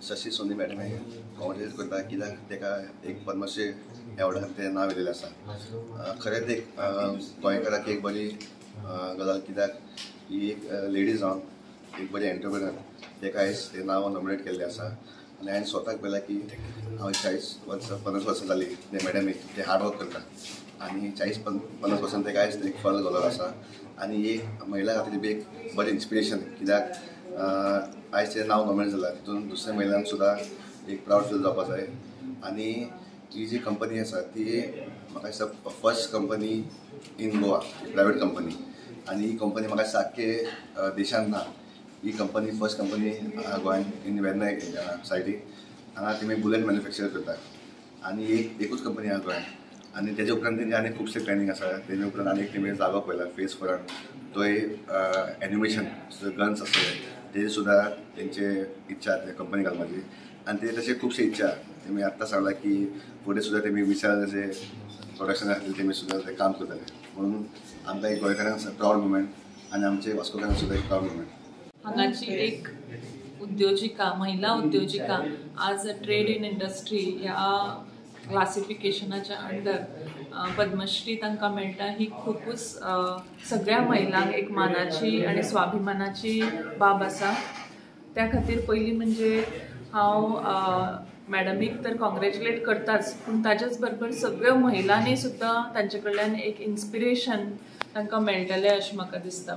शशी Soni madam Congress करता कित्याक तेका एक पद्मश्री एवॉर्डाक तें नांव येयलेलें आसा। खरेंच एक गोंयकाराक एक बरी गजाल कित्याक ही एक लेडीज जावन एक बरी एंटरप्रेनर तेका आयज तें नांव नॉमिनेट केल्लें आसा। आनी हांवें स्वताक पळयलां की हांव 50 वर्सां जालीं ते मॅडमीक ते हार्ड वर्क करता आनी 40-50 वर्सां तेका आयज एक फळ जालो आसा। आनी ही महिला खातीर बी एक बरी इन्स्पिरेशन कित्याक आयज तें नांव नॉमिनेट जालां तितून दुसऱ्या महिलांक सुद्दां एक प्रावड फील जावपा जाय। आनी ही जी कंपनी आसा ती म्हाका दिसता फर्स्ट कंपनी इन गोवा प्रायवेट कंपनी आनी ही कंपनी म्हाका दिसता आख्खे देशांत ना। ही कंपनी फर्स्ट कंपनी गोंयान इन वेर्ना सायडीक हांगा तेमी बुलेट मॅन्युफॅक्चर करतात आनी एकूच कंपनी आहा गोंयान। आनी तेजे उपरांत तेंचे आनी खुबशे प्लॅनिंग आसा। तेजे उपरांत आनी तेमी जागो पळयला फेस 4 थंय एनिमेशन गन्स आसतले तेजी सुद्दां तेंचे इच्छा ते कंपनी घालपाची आनी ते तशे खुबशे इच्छा तेमी आत्तां सांगला की फुडें सुद्दां तेमी विशाल जे प्रोडक्शन आसतले तेमी सुद्दां ते काम करतले। म्हणून आमकां एक गोंयकारांक प्रावड मुवमेंट आनी आमचे वास्कोकारांक सुद्दां एक प्रावड मुवमेंट। हांगाची एक उद्योजिका महिला उद्योजिका आज ट्रेड इन इंडस्ट्री ह्या क्लासिफिकेशनाच्या अंडर पद्मश्री तांकां मेळटा ही खूबच सगळ्या महिलांक एक मानाची आनी स्वाभिमानाची बाब आसा। त्या खातीर पयली म्हणजे हांव मॅडमीक तर कॉंग्रेच्युलेट करताच पूण ताच्याच बरोबर सगळ्या महिलांनी सुद्दां तांचे कडल्यान एक इन्स्पिरेशन तांकां मेळटलें अशें म्हाका दिसता।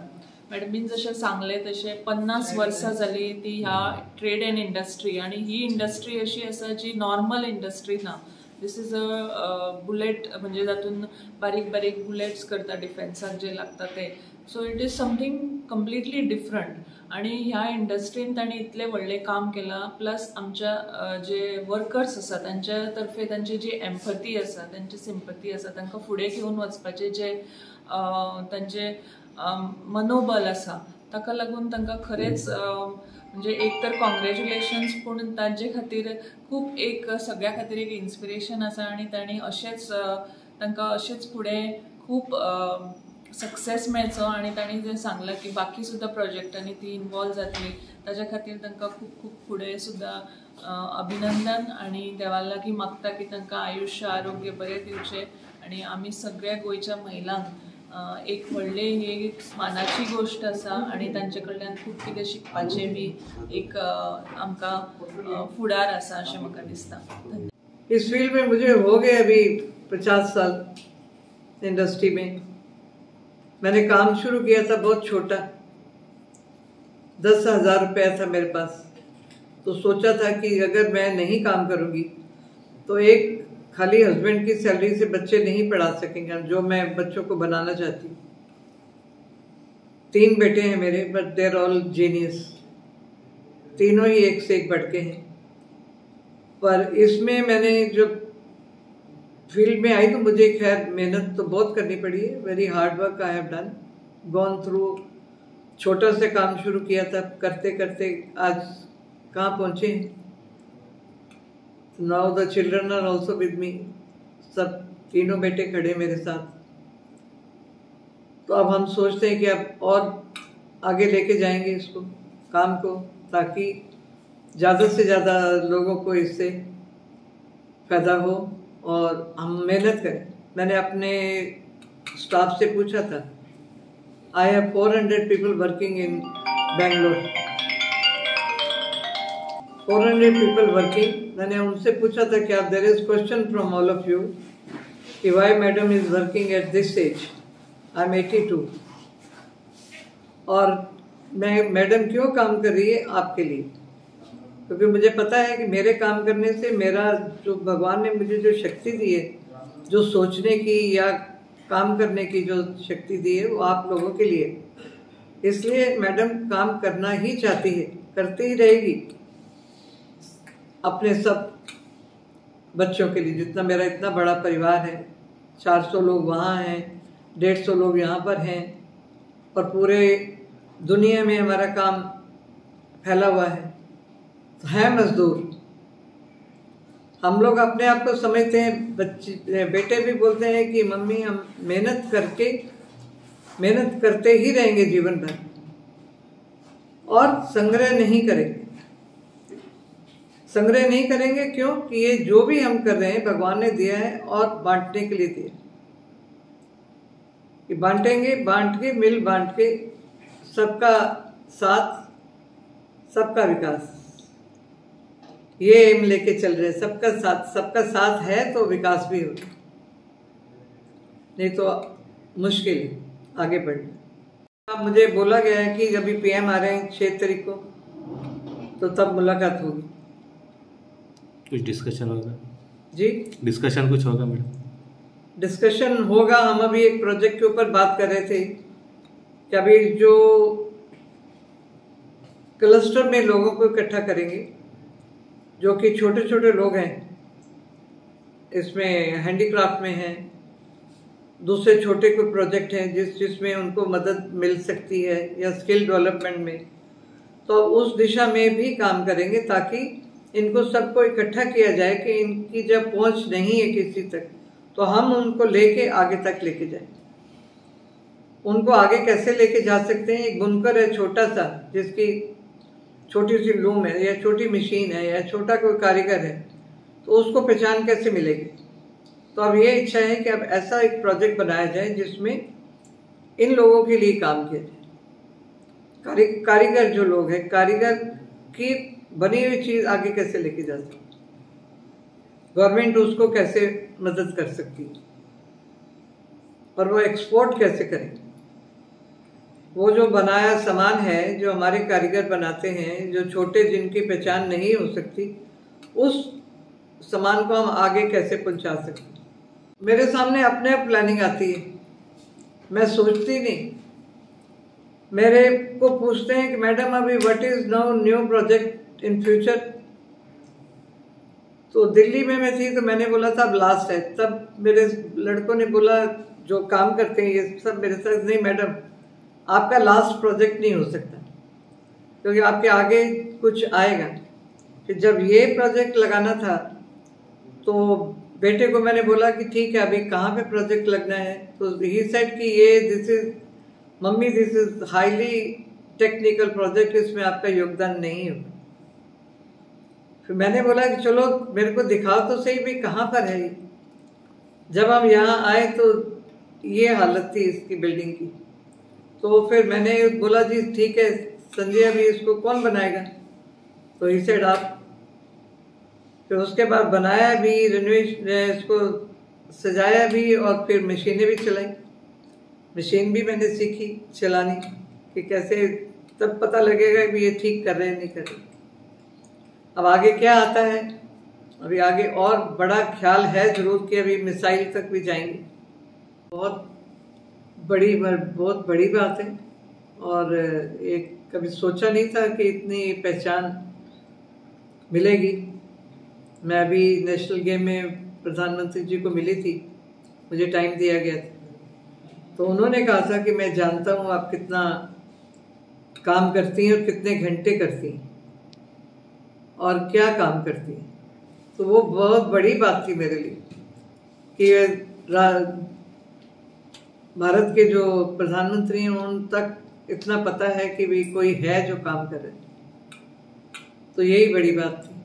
मॅडमीन जशें सांगलें तशें 50 वर्सां जालीं ती ह्या ट्रेड एंड इंडस्ट्री आनी ही इंडस्ट्री अशी आसा जी नॉर्मल इंडस्ट्री ना। दिस इज अ बुलेट म्हणजे तातूंत बारीक बारीक बुलेट्स करता डिफेन्साक जे लागता ते। So it is something completely different आनी ह्या इंडस्ट्रीन तांणी इतलें व्हडलें काम केलां प्लस आमच्या जे वर्कर्स आसा तांच्या तर्फे तांची जी एम्पथी आसा तांची सिंपथी आसा तांकां फुडें घेवन वचपाचें जे तांचे मनोबल आसा ताका लागून तांकां खरेंच म्हणजे एक तर कॉंग्रेच्युलेशन्स पूण तांचे खातीर खूब एक सगळ्या खातीर एक इन्स्पिरेशन आसा आनी तांणी अशेंच तांकां अशेंच फुडें खूब सक्सेस मेळचो आनी तांणी जें सांगलां की बाकी सुद्दां प्रोजेक्टांनी ती इनवॉल्व जातली ताच्या खातीर तांकां खूब खूब फुडें सुद्दां अभिनंदन आनी देवा लागीं मागता की तांकां आयुश्य आरोग्य बरें दिवचें आनी आमी सगळ्या गोंयच्या महिलांक एक व्हडले ही मानाची गोष्ट आसा आनी तांचे कडल्यान खूब कितें शिकपाचें बी एक आमकां फुडार आसा अशें म्हाका दिसता। इस फील्ड में मुझे हो गए अभी 50 साल इंडस्ट्री में। मैंने काम शुरू किया था बहुत छोटा, 10,000 रुपया था मेरे पास। तो सोचा था कि अगर मैं नहीं काम करूँगी तो एक खाली हस्बैंड की सैलरी से बच्चे नहीं पढ़ा सकेंगे जो मैं बच्चों को बनाना चाहती। 3 बेटे हैं मेरे but they are all genius, तीनों ही एक से एक बढ़ के हैं। पर इसमें मैंने जो फील्ड में आई तो मुझे खैर मेहनत तो बहुत करनी पड़ी है। Very hard work I have done, gone through. छोटा से काम शुरू किया था, करते करते आज कहाँ पहुँचे हैं। Now the children are also with me, सब तीनों बेटे खड़े मेरे साथ। तो अब हम सोचते हैं कि अब और आगे लेके जाएंगे इसको काम को, ताकि ज़्यादा से ज़्यादा लोगों को इससे फ़ायदा हो और हम मेहनत करें। मैंने अपने स्टाफ से पूछा था, I have 400 people working in Bangalore, 400 people working. मैंने उनसे पूछा था कि आप there is question from all of you कि why madam is working at this age, I am 82, और मैं मैडम क्यों काम कर रही है आपके लिए, क्योंकि मुझे पता है कि मेरे काम करने से मेरा जो भगवान ने मुझे जो शक्ति दी है, जो सोचने की या काम करने की जो शक्ति दी है वो आप लोगों के लिए। इसलिए मैडम काम करना ही चाहती है, करती ही रहेगी अपने सब बच्चों के लिए। जितना मेरा इतना बड़ा परिवार है, 400 लोग वहाँ हैं, 150 लोग यहाँ पर हैं और पूरे दुनिया में हमारा काम फैला हुआ है मजदूर। हम लोग अपने आप को समझते हैं, बेटे भी बोलते हैं कि मम्मी हम मेहनत करते ही रहेंगे जीवन भर और संग्रह नहीं करेंगे। संग्रह नहीं करेंगे, क्यों कि ये जो भी हम कर रहे हैं भगवान ने दिया है और बांटने के लिए दिया, कि बांटेंगे, बांट के मिल बांट के सबका साथ सबका विकास, ये एम लेके चल रहे। सबका साथ है तो विकास भी होगा, नहीं तो मुश्किल है आगे बढ़ना। अब मुझे बोला गया है कि अभी पीएम आ रहे हैं 6 तारीख को, तो तब मुलाकात होगी। कुछ डिस्कशन होगा जी? डिस्कशन कुछ होगा मैडम? डिस्कशन होगा। हम अभी एक प्रोजेक्ट के ऊपर बात कर रहे थे कि अभी जो क्लस्टर में लोगों को इकट्ठा करेंगे, जो कि छोटे छोटे लोग हैं, इसमें हैंडीक्राफ्ट में हैं, दूसरे छोटे कोई प्रोजेक्ट हैं जिसमें उनको मदद मिल सकती है, या स्किल डेवलपमेंट में, तो उस दिशा में भी काम करेंगे ताकि इनको सबको इकट्ठा किया जाए कि इनकी जब पहुंच नहीं है किसी तक, तो हम उनको लेके आगे तक लेके जाएं। उनको आगे कैसे लेके जा सकते हैं? एक बुनकर है छोटा सा, जिसकी छोटी सी लूम है या छोटी मशीन है या छोटा कोई कारीगर है, तो उसको पहचान कैसे मिलेगी? तो अब ये इच्छा है कि अब ऐसा एक प्रोजेक्ट बनाया जाए जिसमें इन लोगों के लिए काम किया जाए। कारीगर जो लोग हैं, कारीगर की बनी हुई चीज़ आगे कैसे लेके जा सकती, गवर्नमेंट उसको कैसे मदद कर सकती है, और वो एक्सपोर्ट कैसे करें। वो जो बनाया सामान है, जो हमारे कारीगर बनाते हैं, जो छोटे जिनकी पहचान नहीं हो सकती, उस सामान को हम आगे कैसे पहुंचा सकते हैं। मेरे सामने अपने आप प्लानिंग आती है, मैं सोचती नहीं। मेरे को पूछते हैं कि मैडम अभी what is now new project in future. तो दिल्ली में मैं थी तो मैंने बोला था अब लास्ट है, तब मेरे लड़कों ने बोला जो काम करते हैं ये सब मेरे साथ, नहीं मैडम आपका लास्ट प्रोजेक्ट नहीं हो सकता, क्योंकि आपके आगे कुछ आएगा। फिर जब ये प्रोजेक्ट लगाना था तो बेटे को मैंने बोला कि ठीक है अभी कहाँ पे प्रोजेक्ट लगना है, तो ही सेड कि ये this is mummy this is highly technical project, इसमें आपका योगदान नहीं होगा। फिर मैंने बोला कि चलो मेरे को दिखाओ तो सही भी कहाँ पर है ये। जब हम यहाँ आए तो ये हालत थी इसकी बिल्डिंग की। तो फिर मैंने बोला जी ठीक है संजय अभी इसको कौन बनाएगा, तो ही सेड आप। फिर उसके बाद बनाया भी, रिनोवेशन इसको सजाया भी, और फिर मशीनें भी चलाई। मशीन भी मैंने सीखी चलानी कि कैसे, तब पता लगेगा कि ये ठीक कर रहे हैं नहीं कर रहे। अब आगे क्या आता है, अभी आगे और बड़ा ख्याल है जरूर कि अभी मिसाइल तक भी जाएंगे। बहुत बड़ी बात है, और एक कभी सोचा नहीं था कि इतनी पहचान मिलेगी। मैं अभी नेशनल गेम में प्रधानमंत्री जी को मिली थी, मुझे टाइम दिया गया था, तो उन्होंने कहा था कि मैं जानता हूँ आप कितना काम करती हैं और कितने घंटे करती हैं और क्या काम करती हैं। तो वो बहुत बड़ी बात थी मेरे लिए कि भारत के जो प्रधानमंत्री हैं उन तक इतना पता है कि भी कोई है जो काम कर रहे हैं, तो यही बड़ी बात थी।